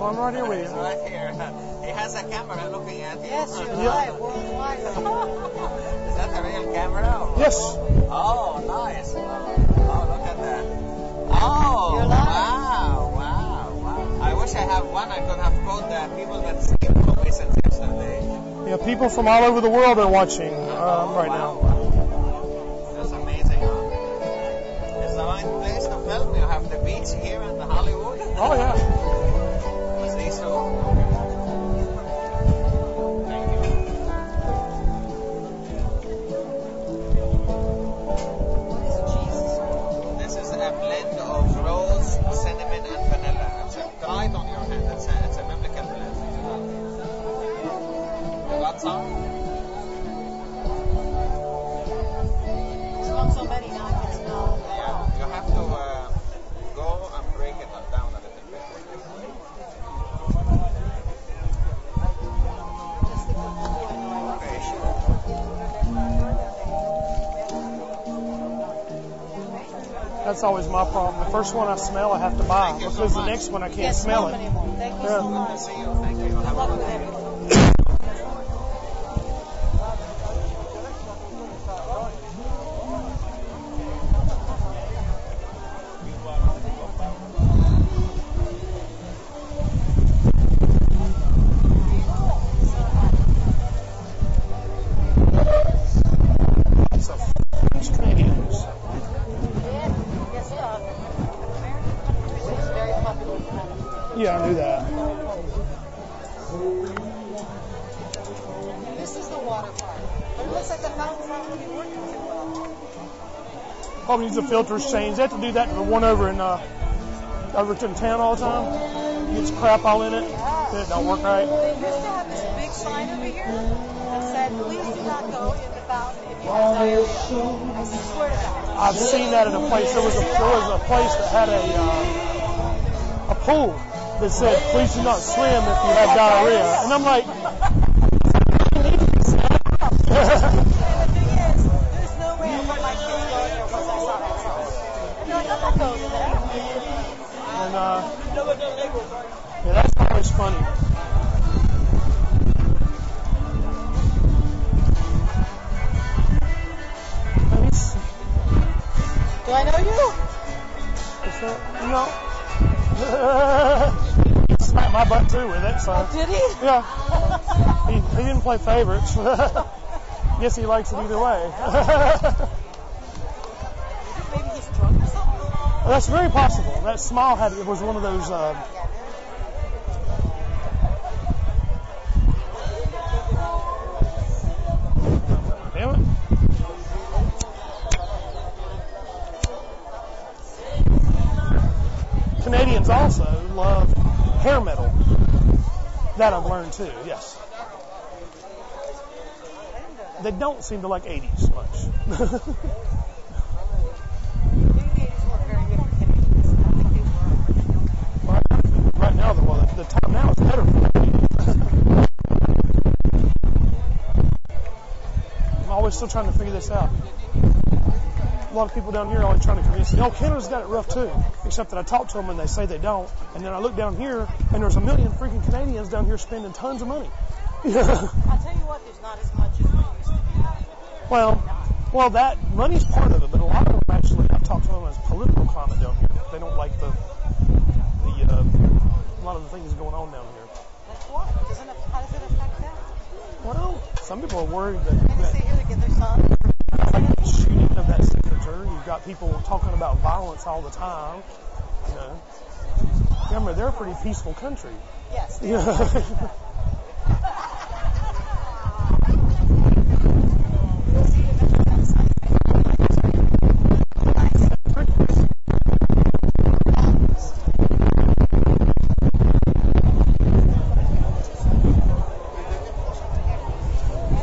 I'm right here with He's you. right here. He has a camera looking at you. Yes, you're Yeah. live worldwide. Is that a real camera? Or? Yes. Oh, nice. Oh, look at that. Oh, You're live. wow. I wish I had one. I could have called the people that skipped for me since yesterday. Yeah, people from all over the world are watching right now. That's amazing, huh? It's a nice place to film. You have the beach here and the Hollywood. Oh, yeah. See, so. Thank you. What is cheese? This is a blend of rose, cinnamon, and vanilla. Try it on your hand. It's a biblical blend. You got some? It's not so many now. It's now. Yeah. You have to go and break it down a little bit. Okay, sure. That's always my problem. The first one I smell, I have to buy Thank you so because the much. next one I can't Can't smell them it. anymore. Thank you so Yeah. much. See you. Thank you. Good Have a luck good with day. everything. Lots of French Canadians. Yes, American country is very popular in Canada. Yeah, I knew that. This is the water part. But it looks like the fountain's not really working too well. Probably needs the filters changed. They have to do that to the one over in Overton town all the time. It gets crap all in it. It don't work right. They used to have this big sign over here that said, please do not go in the fountain if you have diarrhea. I swear to God. I've seen that at a place. There was a place that had a pool that said, please do not swim if you have diarrhea. And I'm like, And the thing is, there's no way I let my kids go in there once I saw that sign. And they're like, I'm not going in there. and yeah, that's always funny. Nice. Do I know you? What's that? No. He smacked my butt too with it, so. Oh, did he? Yeah. He didn't play favorites. Guess he likes it either way. Maybe he's drunk or something? That's very possible. That smile was one of those. Damn it. Canadians also love hair metal. That I've learned too, yes. They don't seem to like 80s much. Right now, the time now is better for me. I'm always still trying to figure this out. A lot of people down here are always trying to convince me, oh, Canada's got it rough too. Except that I talk to them and they say they don't. And then I look down here and there's a million freaking Canadians down here spending tons of money. I'll tell you what, there's not as much as there used to be. Well, that money's part of it, but a lot of them actually, I've talked to them as political climate down here. They don't like a lot of the things going on down here. Like what? How does it affect them? Well, some people are worried Can they that stay here to get their son? like the shooting of that senator, you've got people talking about violence all the time. You know, remember they're a pretty peaceful country. Yes.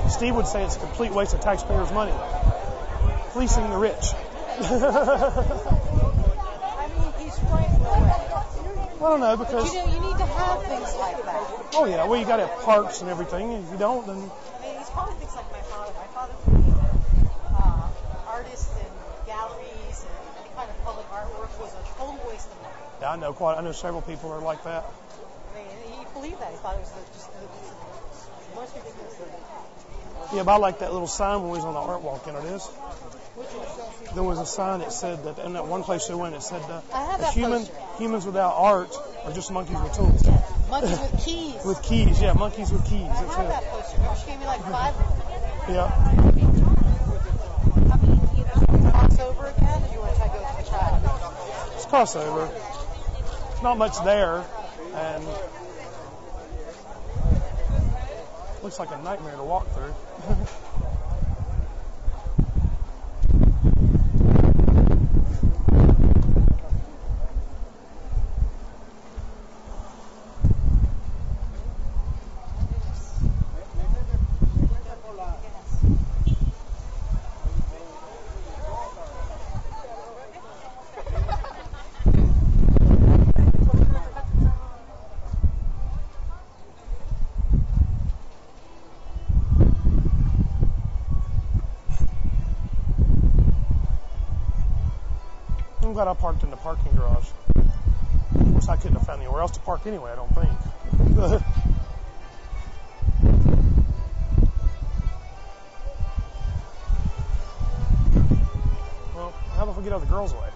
Steve would say it's a complete waste of taxpayers' money. Fleecing the rich. I mean, he's right in a way. I don't know, because... But you need to have things like that. Oh, yeah, well, you got to have parks and everything. If you don't, then... I mean, he's probably thinks like my father. My father was artist in galleries and any kind of public artwork was a total waste of money. Yeah, I know several people are like that. I mean, believe that. He thought it was just the most ridiculous thing. Yeah, but I like that little sign when we was on the art walk. You know what it is? There was a sign that said that in that one place we went, it said I have that poster. humans without art are just monkeys with tools. Monkeys with keys. With keys, yeah, monkeys with keys. I That's have it. that poster. She gave me like 5 of them. Yeah. Crossover again, or do you want to try to go to the child? It's crossover. There's not much there, and looks like a nightmare to walk through. I'm glad I parked in the parking garage. Of course, I couldn't have found anywhere else to park anyway, I don't think. Well, how about if we get all the girls away?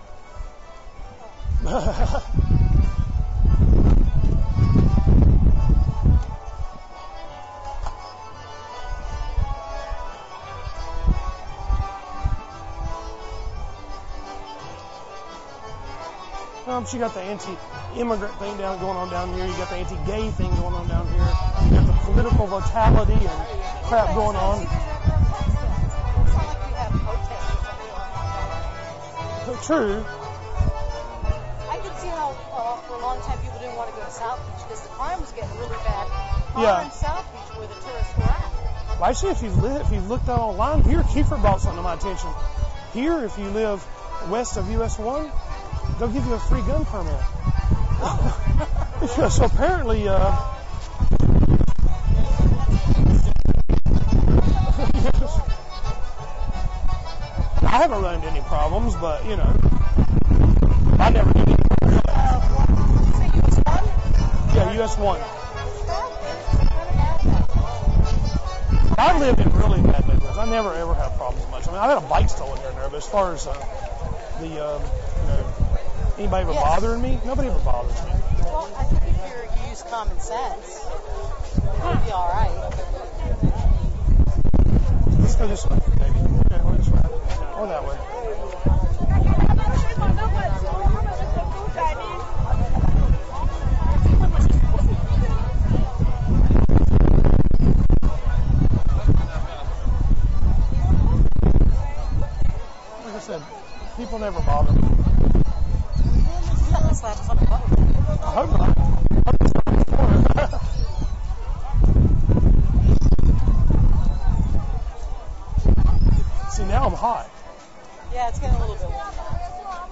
She got the anti-immigrant thing going on down here. You got the anti-gay thing going on down here. You got the political brutality and crap going on. True. I could see how for a long time people didn't want to go to South Beach because the crime was getting really bad. Yeah. In South Beach where the tourists were at. Well, actually, if you've looked out online, here, Kiefer brought something to my attention. Here, if you live west of US 1, they'll give you a free gun permit. So apparently, I haven't run into any problems, but you know, I never did. Did you say US 1? Yeah, US 1. I lived in really bad neighborhoods. I never ever had problems much. I mean, I had a bike stolen here and there, but as far as anybody ever bothering me? Nobody ever bothers me. Well, I think if you use common sense, you'll be all right. Let's go this way, maybe. Okay, or this way. Or that way. Like I said, people never bother me. I hope not. See, now I'm hot. Yeah, it's getting a little bit warm.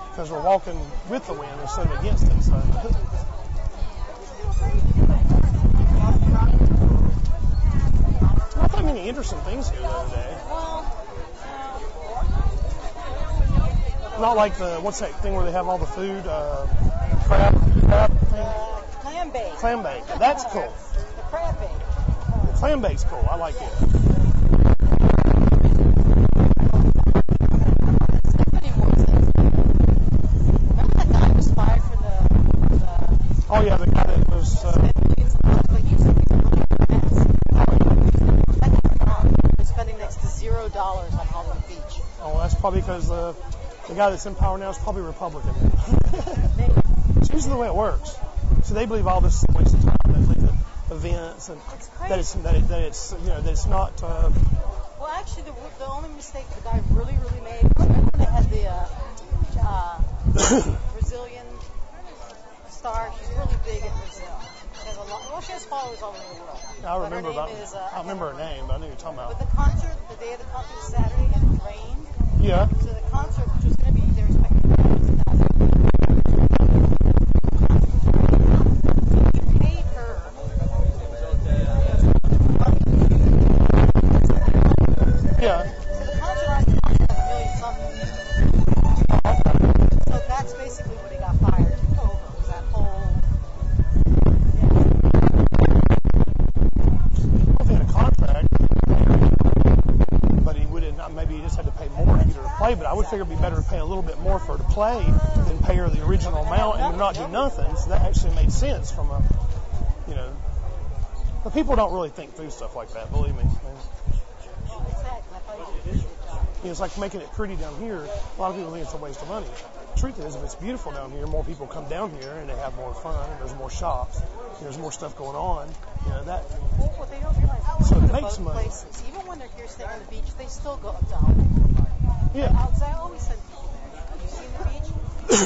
Because we're walking with the wind instead of against it. So. I thought many interesting things here the other day. Not like what's that thing where they have all the food? Crab thing? Clam bake. Clam bake. That's cool. The crab bake. The clam bake's cool. I like it. Remember that guy who was fired from the oh yeah, the guy that was. Spending next to $0 on Hollywood Beach. Oh, that's probably because the guy that's in power now is probably Republican. It's usually the way it works. So they believe all this is a waste of time. They think that events and that it's not. Well, actually, the only mistake the guy really made was remember when they had the Brazilian star. She's really big in Brazil. She has a lot. Well, she has followers all over the world. I remember I remember her name, but I knew you were talking about. But the concert, the day of the concert was Saturday, and it rained. Yeah. So the concert, which was going to be, they were expecting 1,000. He paid her. Yeah. So the concert already cost $1 million something. So that's basically what he got fired over. Was that whole? Yeah. bit more for her to play than pay her the original amount and not do nothing. So that actually made sense from a, you know. But people don't really think through stuff like that, believe me. It's like making it pretty down here. A lot of people think it's a waste of money. The truth is, if it's beautiful down here, more people come down here and they have more fun, and there's more shops, and there's more stuff going on. You know that. Well, they don't realize So it they go to makes both money. places. Even when they're here staying on the beach, they still go up to Hollywood. Yeah. I always send people there. Have you seen the beach?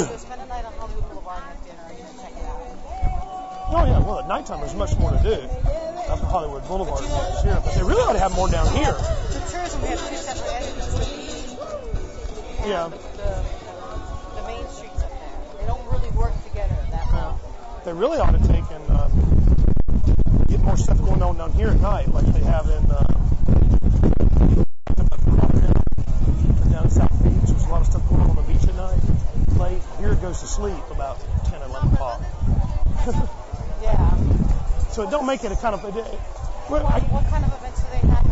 Go spend a night on Hollywood Boulevard and have dinner and you can check it out. Oh yeah. Well, at nighttime there's much more to do up at Hollywood Boulevard than there is here. But they really ought to have more down here. The tourism, we have two separate entities, the beach and Yeah. the main streets up there. They don't really work together that well. They really ought to take and get more stuff going on down here at night, like they have in down in South Beach. There's a lot of stuff going on the beach at night. Late. Here it goes to sleep about 10 or 11 o'clock. Yeah. So it don't make it a kind of. What kind of events do they have at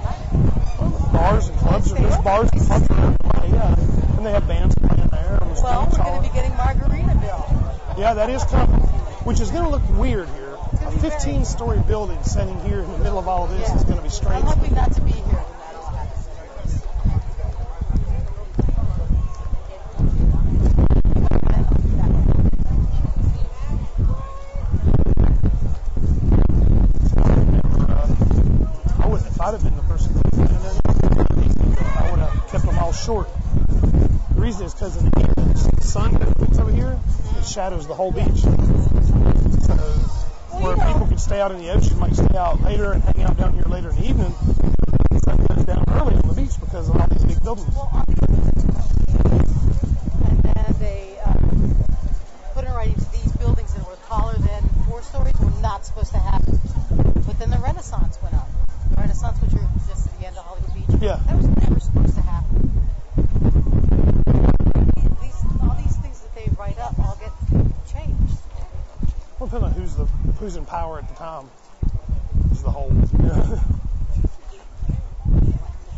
night? Bars and clubs. There's bars and clubs around the way, yeah. And they have bands playing there. And Well, we're going to be getting Margaritaville. Yeah, that is coming, which is going to look weird here. A 15-story building sitting here in the middle of all of this is going to be strange. I'm hoping not to be here when that all happens. I wouldn't, if I'd have been the person that was doing that, I would have kept them all short. The reason is because in the evening, the sun that's over here, it shadows the whole beach. So where people could stay out in the ocean, might stay out later and hang out down here later in the evening. The sun goes down early on the beach because of all these big buildings. And then they put in writing to these buildings that were taller than 4 stories were not supposed to happen. But then the Renaissance went up. The Renaissance, which was just at the end of Hollywood Beach. Yeah. That was never supposed to happen. All these things that they write up all get changed. Well, depending on who's in power at the time is the whole.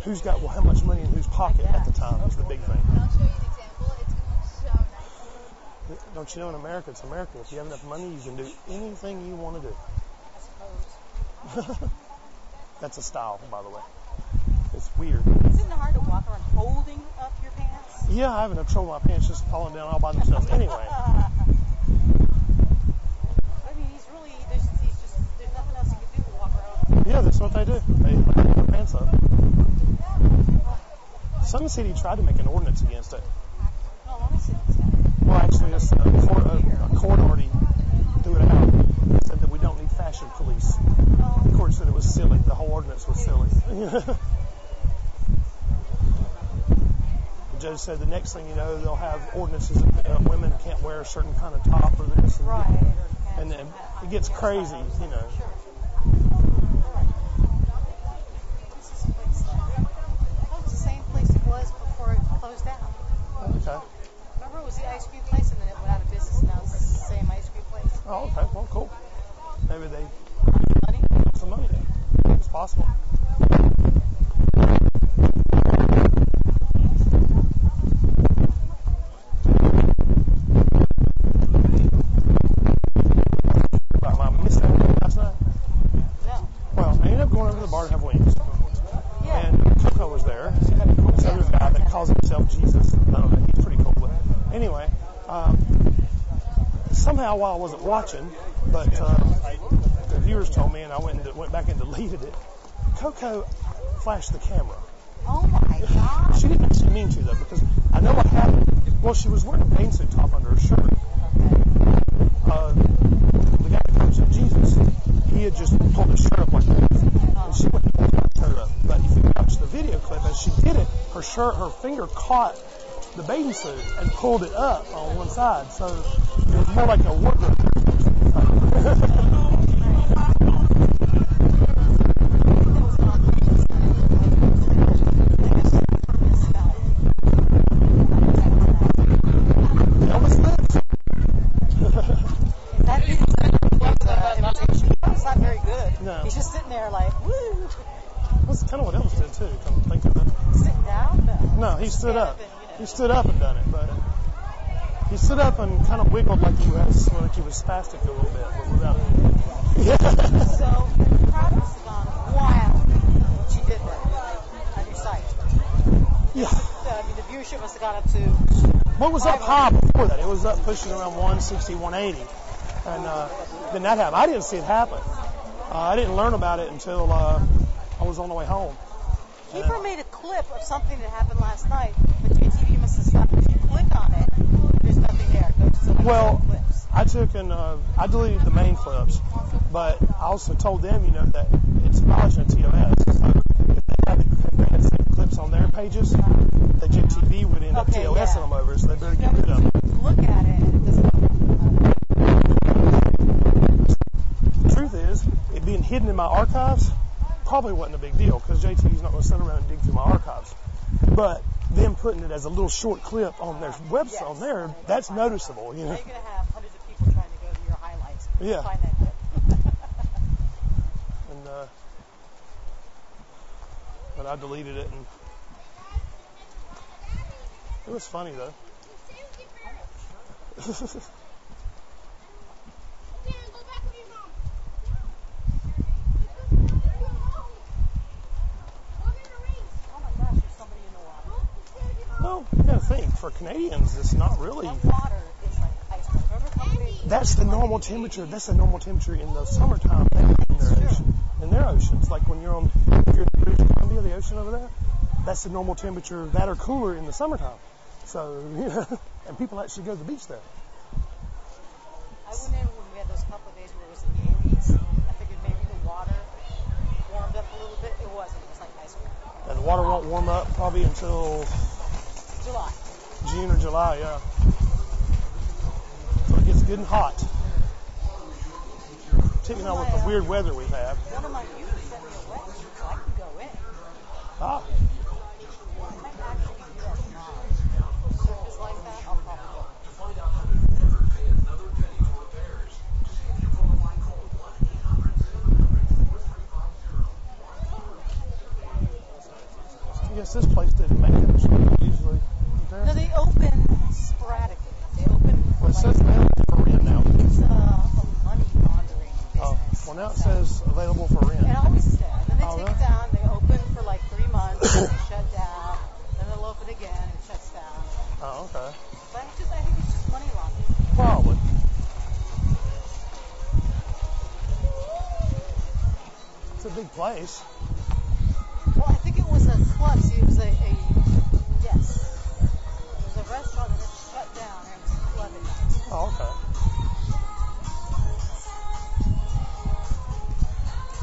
Who's got how much money in whose pocket at the time is the big thing. I'll show you an example. It's so nice. Don't you know in America, it's America. If you have enough money, you can do anything you want to do. I suppose. That's a style, by the way. It's weird. Isn't it hard to walk around holding up your pants? Yeah, I have enough trouble with my pants just falling down all by themselves anyway. I mean, there's nothing else you can do but walk around. Yeah, that's what they do. They hold their pants up. Some city tried to make an ordinance against it. No, let me see this. Well, actually, it's a court already threw it out. It said that we don't need fashion police. The court said it was silly. The whole ordinance was silly. The judge said the next thing you know, they'll have ordinances that women can't wear a certain kind of top or this. And, Right. and then it gets crazy, you know. That was the same place it was before it closed down. Okay. Remember, it was the ice cream place, and then it went out of business. Now it's the same ice cream place. Oh, okay. Well, cool. Maybe they Money? got some money. It's possible. About my mishap last night. No. Well, I ended up going over to the bar to have wings. Yeah. And Coco was there. This other guy that calls himself Jesus. I don't know. He's pretty cool. But anyway, somehow while I wasn't watching, but the viewers told me, and I went back and deleted it. Coco flashed the camera. Oh my God. She didn't actually mean to though, because I know what happened. Well, she was wearing a bathing suit top under her shirt. The guy that calls himself Jesus, he had just pulled his shirt up like this, and she went to pull her shirt up. But if you watch the video clip, as she did it, her finger caught the bathing suit and pulled it up on one side. So it was more like a wardrobe. Elvis lives. That imitation, it's not very good. No. He's just sitting there like, woo. That's kind of what Elvis did too. Come to think of it. Sitting down? No, he stood up. And, He stood up and done it, but he stood up and kind of wiggled like he was spastic a little bit, but without anything. Yeah. So the crowd must have gone wild when she did that on your site. Yeah. I mean, the viewership must have gone up to. What was up high before that? It was up pushing around 160, 180. And then that happened. I didn't see it happen. I didn't learn about it until I was on the way home. Keeper made a clip of something that happened last night, but JTV must have stopped. If you click on it, there's nothing there. It goes to some clips. I took and I deleted the main clips, but I also told them, that it's violation of TOS. So if they had saved clips on their pages, the JTV would end up TOSing them over, so they better get rid of them. Look at it, and it doesn't. The truth is, it being hidden in my archives probably wasn't a big deal, because JTV's not going to sit around and dig through my archives. But them putting it as a little short clip on their website, on there, that's noticeable. Now you're going to have hundreds of people trying to go to your highlights to find that clip. And but I deleted it, and it was funny though. Well, you got to think, for Canadians, it's not really. That water is like ice cream. That's the normal temperature. That's the normal temperature in the summertime in their oceans. Like when you're in British Columbia, the ocean over there, that's the normal temperature, that or cooler in the summertime. So, and people actually go to the beach there. I went in when we had those couple of days where it was in the 80s. I figured maybe the water warmed up a little bit. It wasn't. It was like ice cream. And the water won't warm up probably until July. June or July, yeah. So it gets good and hot. Particularly now with the weird weather we've had. One of my youth sent me a wet so I can go in. Ah. I might actually do that tomorrow. Surface like that, I'll probably go. I guess this place didn't make it usually. No, they open sporadically. They open. Well, it says available for rent now. It's a money laundering business. Well, now it says available for rent. It always is there. Then they take really? it down. They open for like 3 months. And they shut down. Then they'll open again and it shuts down. Oh, okay. But I think it's just money laundering. Probably. It's a big place. Well, I think it was a club. See, it was yes. It was a restaurant and it shut down and it was a club at night. Oh, okay.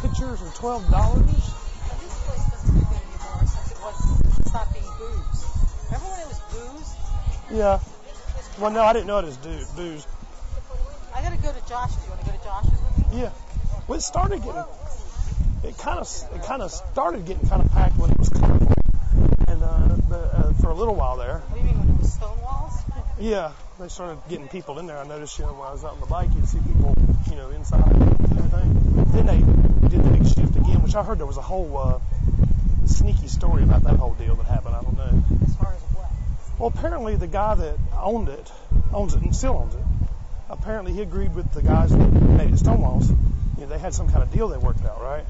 Pictures are $12. Now, this place doesn't do that anymore since it stopped being booze. Remember when it was booze? Yeah. Well, no, I didn't know it was booze. I gotta go to Josh's. You wanna go to Josh's with me? Yeah. Well, it started getting. It kind of started getting kind of packed when it was colorful, and for a little while there. What do you mean when it was Stonewalls? Yeah, they started getting people in there. I noticed, when I was out on the bike, you'd see people, inside and everything. Then they did the big shift again, which I heard there was a whole sneaky story about that whole deal that happened. I don't know. As far as what? Well, apparently the guy that owns it and still owns it. Apparently he agreed with the guys that made it Stonewalls. They had some kind of deal they worked out, right?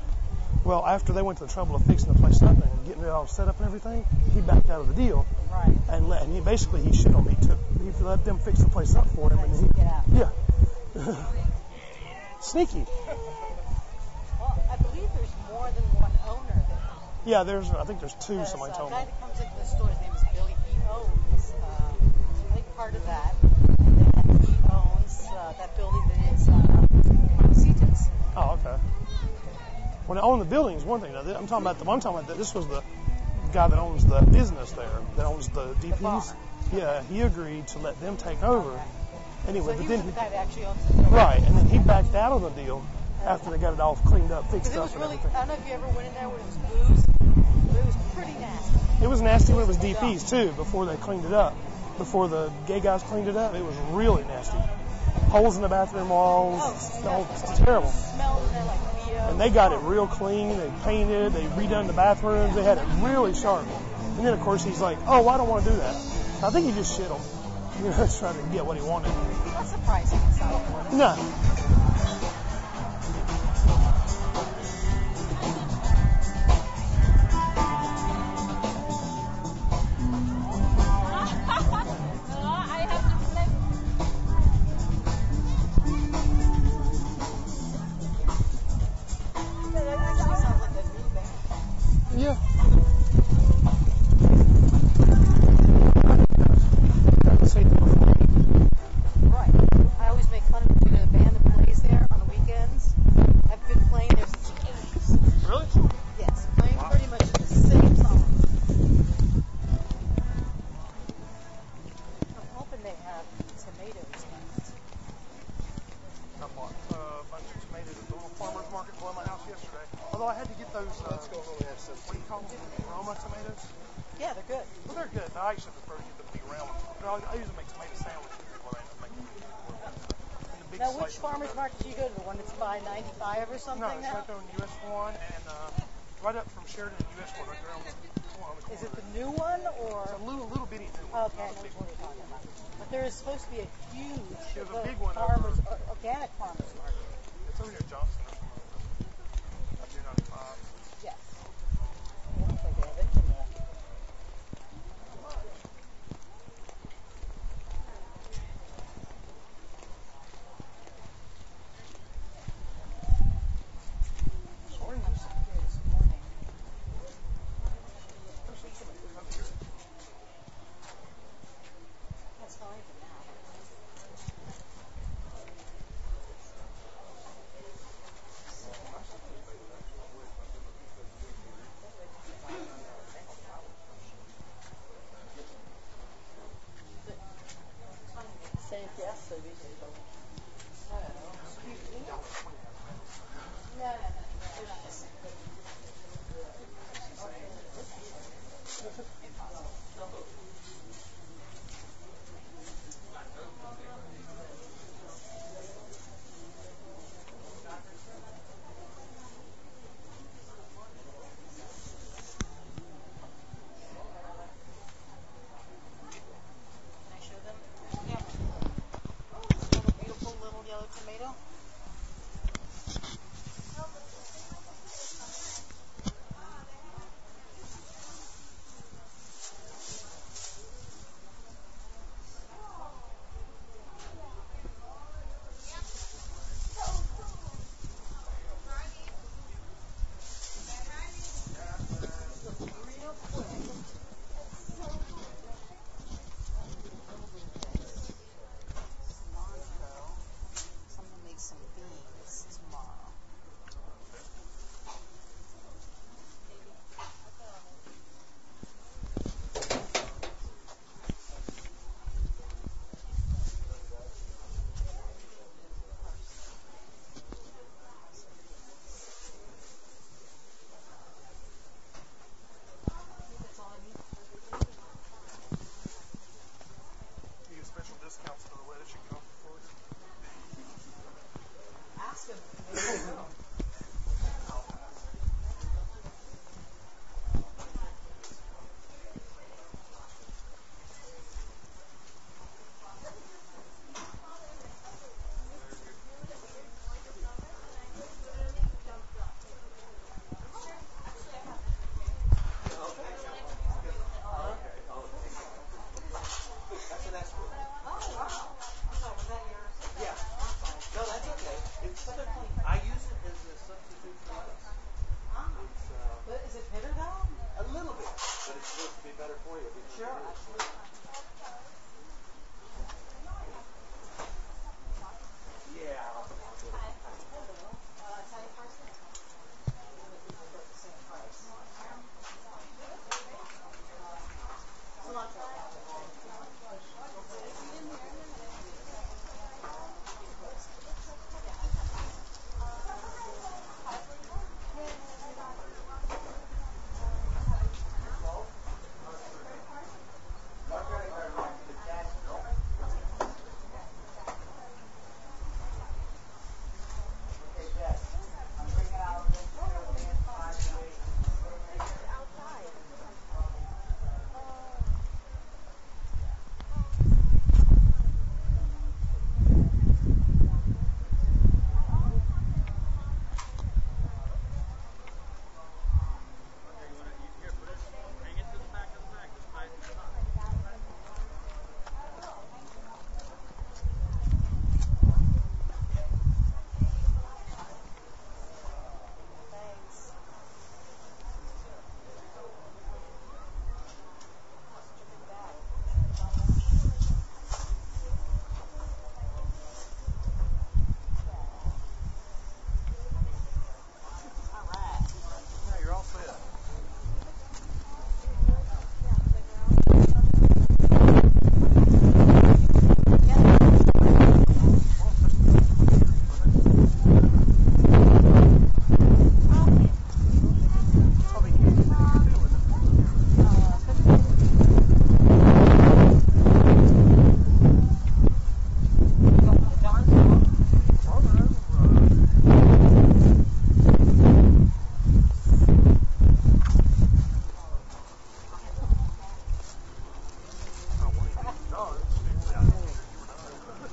Well, after they went to the trouble of fixing the place up and getting it all set up and everything, he backed out of the deal. Right. And he basically shit on me. He let them fix the place up for him, and he get out. Yeah. Sneaky. Well, I believe there's more than one owner there. Yeah, I think there's two. Somebody told me. The guy that comes into the store, his name is Billy. He owns a big part of that, and then he owns that building that is Montecitos. Oh, okay. When I own the building is one thing. I'm talking about this was the guy that owns the business there, that owns the DPs. Yeah, he agreed to let them take over. Okay. Anyway, So but he then was the guy that actually owns the building. right, and then he backed out of the deal after they got it all cleaned up, fixed Because it up, was and really, everything. I don't know if you ever went in there when it was booze, but it was pretty nasty. It was nasty when it was DPs too, before they cleaned it up. Before the gay guys cleaned it up, it was really nasty. Holes in the bathroom walls, it's terrible. It smelled in there like Leo. And they got it real clean. They painted, they redone the bathrooms. They had it really sharp. And then, of course, he's like, oh, I don't want to do that. I think he just shit them. You know, trying to get what he wanted. Not surprising in South Florida. No. I have to flip. Yeah, that actually sounds like a new band. Yeah. Right. I always make fun of the band that plays there on the weekends. I've been playing there since the 80s. Really? Yes, playing pretty much the same song. I'm hoping they have tomatoes left. I bought a bunch of tomatoes at the little farmer's market below my house yesterday. Although I had to get those, Let's go home and have some what do you call them? Roma tomatoes? Yeah, they're good. Well, they're good. I actually prefer to get the big round ones. I usually make tomato sandwiches is what I end up making. And the big Now, which slices farmer's are better. market do you go to? The one that's by 95 or something No, it's now? right there on US 1 and right up from Sheridan and US 1 right there on the corner. Is it the new one or? It's a little bitty new one. Okay, I know which one you're talking about. But there is supposed to be a huge There's a big one farmers, over- organic farmers market. It's over near Johnston or something. Up near 95. Yes. It looks like they have anything there. Oranges. Here this morning. There's some tomatoes up here. That's fine for now. Same yes, so we should go. No. Can I show them? Yeah. Smell the beautiful little yellow tomato? Real quick. Cilantro. So I'm gonna make some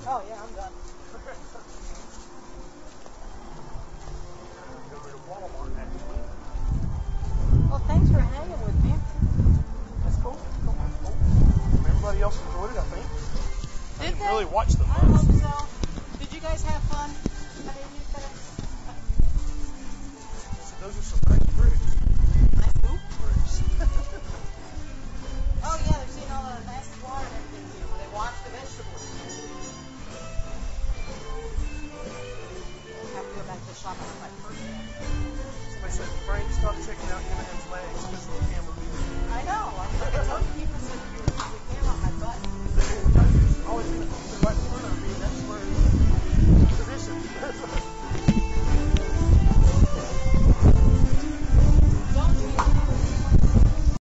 Oh, yeah, I'm done. Go to Walmart next week. Well, thanks for hanging with me. That's cool. Cool. Everybody else enjoyed it, I think. I Did didn't they? really watch them I much. hope so. Did you guys have fun? I mean, you kind of So those are some nice bricks. nice hoop. Bricks. Oh, yeah, they're seeing all the nasty water and everything here where they wash the vegetables. I have to go back to the shop and get my purse back. Somebody said, Frank, stop checking